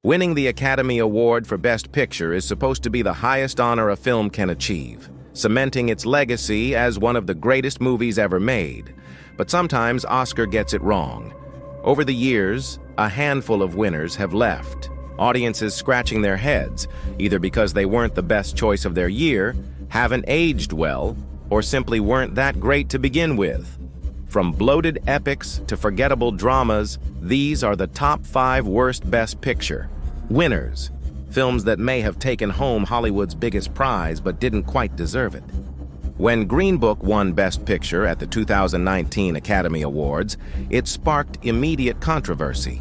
Winning the Academy Award for Best Picture is supposed to be the highest honor a film can achieve, cementing its legacy as one of the greatest movies ever made. But sometimes Oscar gets it wrong. Over the years, a handful of winners have left, audiences scratching their heads, either because they weren't the best choice of their year, haven't aged well, or simply weren't that great to begin with. From bloated epics to forgettable dramas, these are the top 5 worst Best Picture winners, films that may have taken home Hollywood's biggest prize but didn't quite deserve it. When Green Book won Best Picture at the 2019 Academy Awards, it sparked immediate controversy.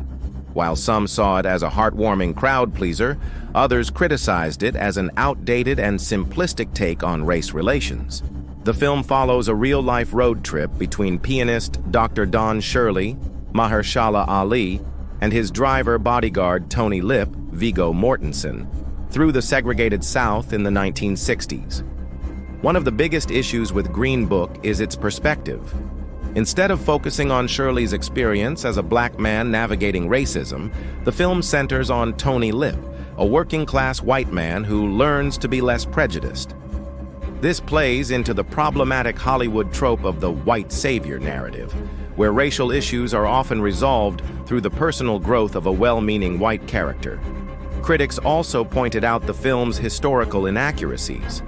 While some saw it as a heartwarming crowd pleaser, others criticized it as an outdated and simplistic take on race relations. The film follows a real-life road trip between pianist Dr. Don Shirley, Mahershala Ali, and his driver bodyguard Tony Lip, Viggo Mortensen, through the segregated South in the 1960s. One of the biggest issues with Green Book is its perspective. Instead of focusing on Shirley's experience as a black man navigating racism, the film centers on Tony Lip, a working-class white man who learns to be less prejudiced. This plays into the problematic Hollywood trope of the white savior narrative, where racial issues are often resolved through the personal growth of a well-meaning white character. Critics also pointed out the film's historical inaccuracies.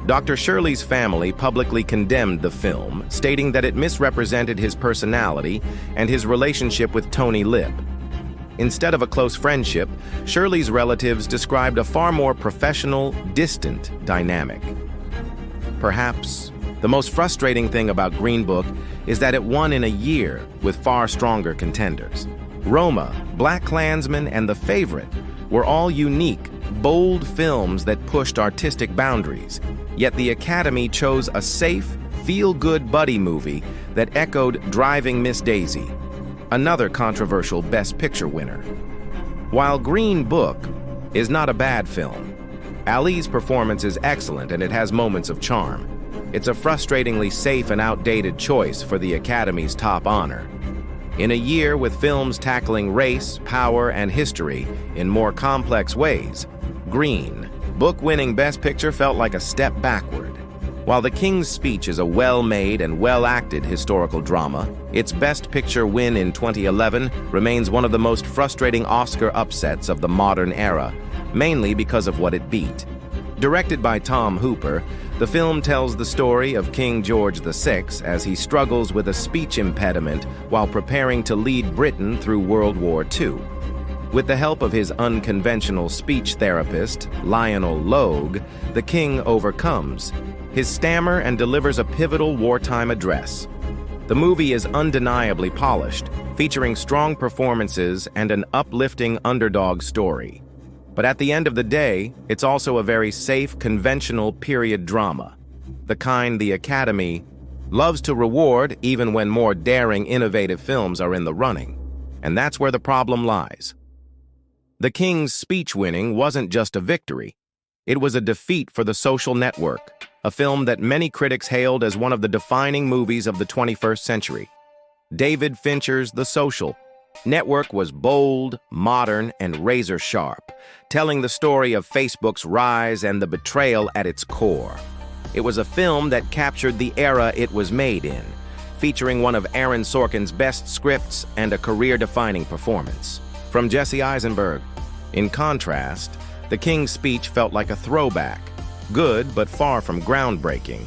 Dr. Shirley's family publicly condemned the film, stating that it misrepresented his personality and his relationship with Tony Lip. Instead of a close friendship, Shirley's relatives described a far more professional, distant dynamic. Perhaps the most frustrating thing about Green Book is that it won in a year with far stronger contenders. Roma, BlacKkKlansman, and The Favorite were all unique, bold films that pushed artistic boundaries. Yet the Academy chose a safe, feel-good buddy movie that echoed Driving Miss Daisy, another controversial Best Picture winner. While Green Book is not a bad film, Ali's performance is excellent and it has moments of charm. It's a frustratingly safe and outdated choice for the Academy's top honor. In a year with films tackling race, power, and history in more complex ways, Green Book winning Best Picture felt like a step backward. While The King's Speech is a well-made and well-acted historical drama, its Best Picture win in 2011 remains one of the most frustrating Oscar upsets of the modern era, mainly because of what it beat. Directed by Tom Hooper, the film tells the story of King George VI as he struggles with a speech impediment while preparing to lead Britain through World War II. With the help of his unconventional speech therapist, Lionel Logue, the king overcomes his stammer and delivers a pivotal wartime address. The movie is undeniably polished, featuring strong performances and an uplifting underdog story. But at the end of the day, it's also a very safe, conventional period drama, the kind the Academy loves to reward even when more daring, innovative films are in the running. And that's where the problem lies. The King's Speech winning wasn't just a victory. It was a defeat for The Social Network, a film that many critics hailed as one of the defining movies of the 21st century. David Fincher's The Social Network was bold, modern, and razor-sharp, telling the story of Facebook's rise and the betrayal at its core. It was a film that captured the era it was made in, featuring one of Aaron Sorkin's best scripts and a career-defining performance from Jesse Eisenberg. In contrast, The King's Speech felt like a throwback, good but far from groundbreaking.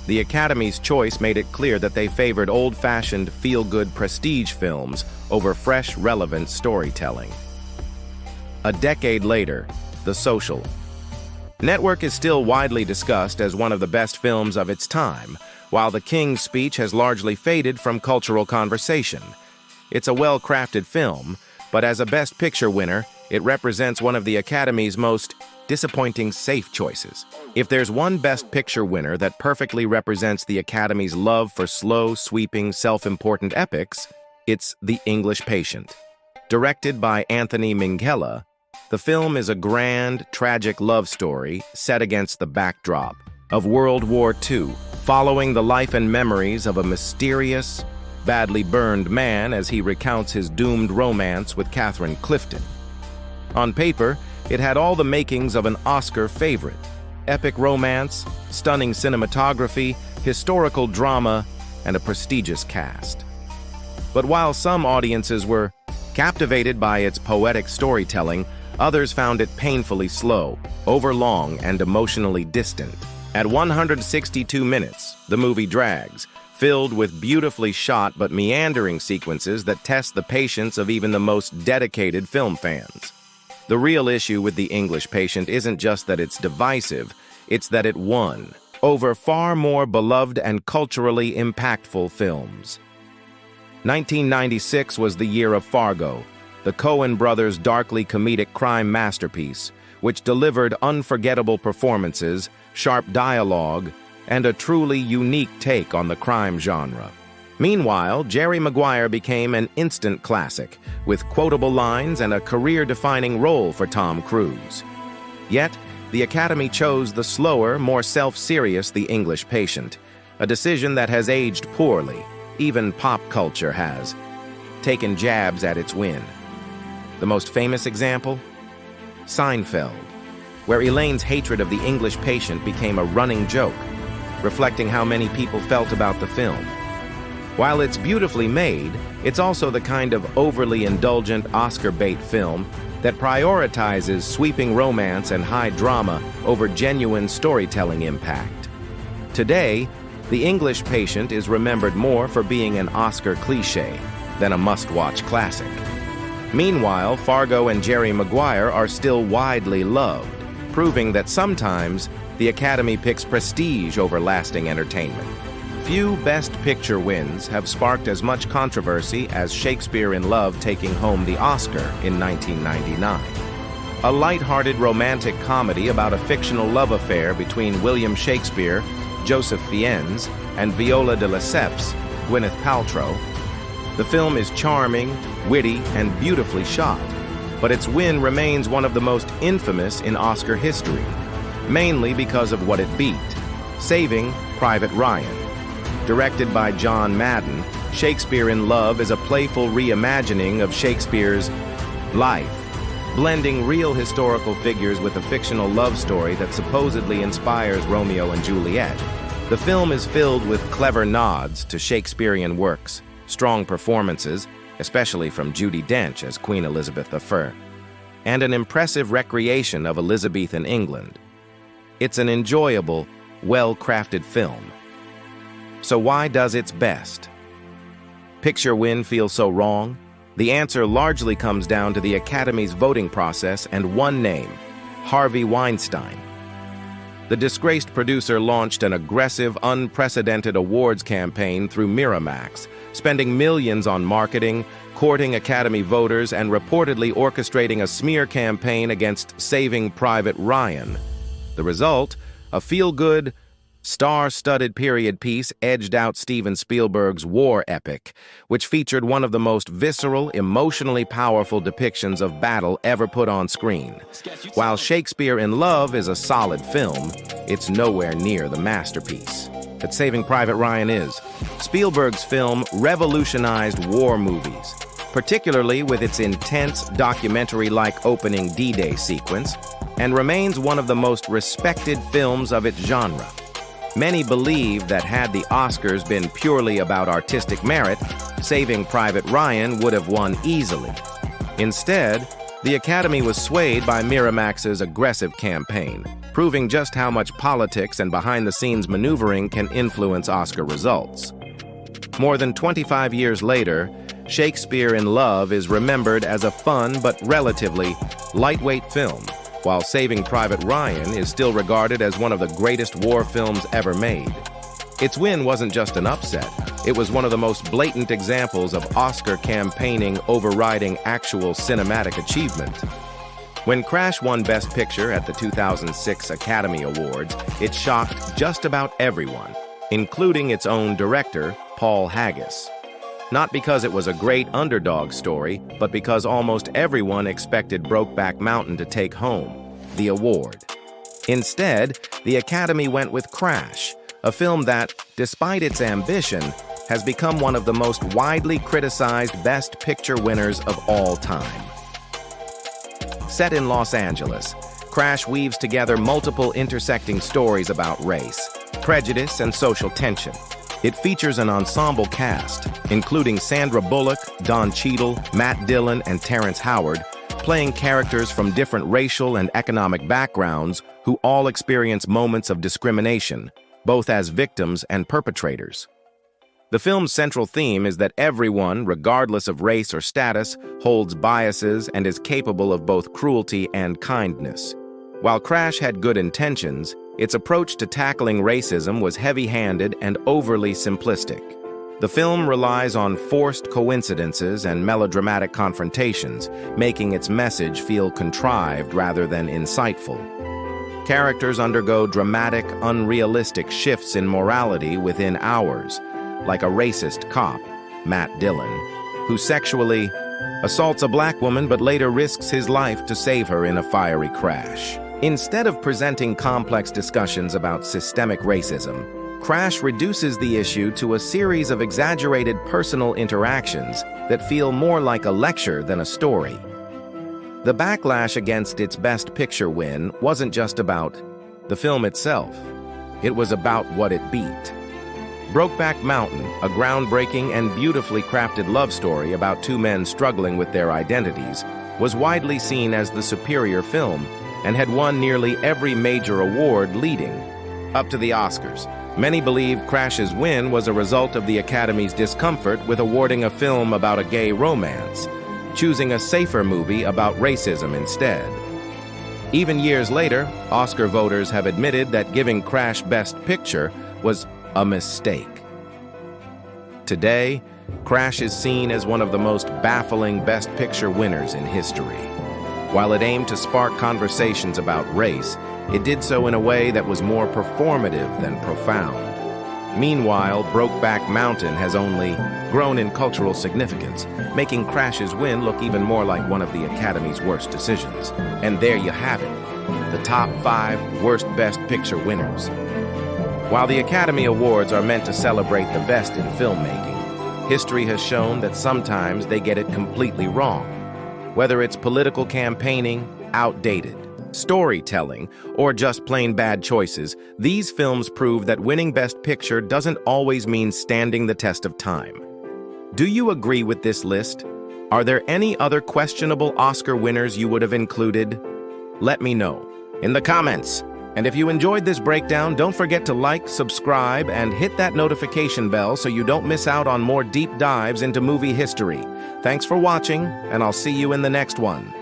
The Academy's choice made it clear that they favored old-fashioned, feel-good prestige films over fresh, relevant storytelling. A decade later, The Social Network is still widely discussed as one of the best films of its time, while The King's Speech has largely faded from cultural conversation. It's a well-crafted film, but as a Best Picture winner, it represents one of the Academy's most disappointing safe choices. If there's one Best Picture winner that perfectly represents the Academy's love for slow, sweeping, self-important epics, it's The English Patient. Directed by Anthony Minghella, the film is a grand, tragic love story set against the backdrop of World War II, following the life and memories of a mysterious, badly burned man as he recounts his doomed romance with Catherine Clifton. On paper, it had all the makings of an Oscar favorite: epic romance, stunning cinematography, historical drama, and a prestigious cast. But while some audiences were captivated by its poetic storytelling, others found it painfully slow, overlong, and emotionally distant. At 162 minutes, the movie drags, filled with beautifully shot but meandering sequences that test the patience of even the most dedicated film fans. The real issue with The English Patient isn't just that it's divisive, it's that it won over far more beloved and culturally impactful films. 1996 was the year of Fargo, the Coen brothers' darkly comedic crime masterpiece, which delivered unforgettable performances, sharp dialogue, and a truly unique take on the crime genre. Meanwhile, Jerry Maguire became an instant classic, with quotable lines and a career-defining role for Tom Cruise. Yet, the Academy chose the slower, more self-serious The English Patient, a decision that has aged poorly. Even pop culture has taken jabs at its win. The most famous example? Seinfeld, where Elaine's hatred of The English Patient became a running joke, reflecting how many people felt about the film. While it's beautifully made, it's also the kind of overly indulgent Oscar bait film that prioritizes sweeping romance and high drama over genuine storytelling impact. Today, The English Patient is remembered more for being an Oscar cliché than a must-watch classic. Meanwhile, Fargo and Jerry Maguire are still widely loved, proving that sometimes the Academy picks prestige over lasting entertainment. Few Best Picture wins have sparked as much controversy as Shakespeare in Love taking home the Oscar in 1999. A light-hearted romantic comedy about a fictional love affair between William Shakespeare, Joseph Fiennes, and Viola de Lesseps, Gwyneth Paltrow. The film is charming, witty, and beautifully shot, but its win remains one of the most infamous in Oscar history, mainly because of what it beat: Saving Private Ryan. Directed by John Madden, Shakespeare in Love is a playful reimagining of Shakespeare's life, blending real historical figures with a fictional love story that supposedly inspires Romeo and Juliet. The film is filled with clever nods to Shakespearean works, strong performances, especially from Judi Dench as Queen Elizabeth I, and an impressive recreation of Elizabethan England. It's an enjoyable, well-crafted film. So why does its best picture win feel so wrong? The answer largely comes down to the Academy's voting process and one name: Harvey Weinstein. The disgraced producer launched an aggressive, unprecedented awards campaign through Miramax, spending millions on marketing, courting Academy voters, and reportedly orchestrating a smear campaign against Saving Private Ryan. The result? A feel-good, star-studded period piece edged out Steven Spielberg's war epic, which featured one of the most visceral, emotionally powerful depictions of battle ever put on screen. While Shakespeare in Love is a solid film, it's nowhere near the masterpiece that Saving Private Ryan is. Spielberg's film revolutionized war movies, particularly with its intense, documentary-like opening D-Day sequence, and remains one of the most respected films of its genre. Many believe that had the Oscars been purely about artistic merit, Saving Private Ryan would have won easily. Instead, the Academy was swayed by Miramax's aggressive campaign, proving just how much politics and behind-the-scenes maneuvering can influence Oscar results. More than 25 years later, Shakespeare in Love is remembered as a fun but relatively lightweight film, while Saving Private Ryan is still regarded as one of the greatest war films ever made. Its win wasn't just an upset, it was one of the most blatant examples of Oscar campaigning overriding actual cinematic achievement. When Crash won Best Picture at the 2006 Academy Awards, it shocked just about everyone, including its own director, Paul Haggis. Not because it was a great underdog story, but because almost everyone expected Brokeback Mountain to take home the award. Instead, the Academy went with Crash, a film that, despite its ambition, has become one of the most widely criticized Best Picture winners of all time. Set in Los Angeles, Crash weaves together multiple intersecting stories about race, prejudice, and social tension. It features an ensemble cast, including Sandra Bullock, Don Cheadle, Matt Dillon, and Terrence Howard, playing characters from different racial and economic backgrounds who all experience moments of discrimination, both as victims and perpetrators. The film's central theme is that everyone, regardless of race or status, holds biases and is capable of both cruelty and kindness. While Crash had good intentions, its approach to tackling racism was heavy-handed and overly simplistic. The film relies on forced coincidences and melodramatic confrontations, making its message feel contrived rather than insightful. Characters undergo dramatic, unrealistic shifts in morality within hours, like a racist cop, Matt Dillon, who sexually assaults a black woman but later risks his life to save her in a fiery crash. Instead of presenting complex discussions about systemic racism, Crash reduces the issue to a series of exaggerated personal interactions that feel more like a lecture than a story. The backlash against its Best Picture win wasn't just about the film itself. It was about what it beat. Brokeback Mountain, a groundbreaking and beautifully crafted love story about two men struggling with their identities, was widely seen as the superior film and had won nearly every major award leading up to the Oscars. Many believe Crash's win was a result of the Academy's discomfort with awarding a film about a gay romance, choosing a safer movie about racism instead. Even years later, Oscar voters have admitted that giving Crash Best Picture was a mistake. Today, Crash is seen as one of the most baffling Best Picture winners in history. While it aimed to spark conversations about race, it did so in a way that was more performative than profound. Meanwhile, Brokeback Mountain has only grown in cultural significance, making Crash's win look even more like one of the Academy's worst decisions. And there you have it, the top 5 worst Best Picture winners. While the Academy Awards are meant to celebrate the best in filmmaking, history has shown that sometimes they get it completely wrong. Whether it's political campaigning, outdated storytelling, or just plain bad choices, these films prove that winning Best Picture doesn't always mean standing the test of time. Do you agree with this list? Are there any other questionable Oscar winners you would have included? Let me know in the comments. And if you enjoyed this breakdown, don't forget to like, subscribe, and hit that notification bell so you don't miss out on more deep dives into movie history. Thanks for watching, and I'll see you in the next one.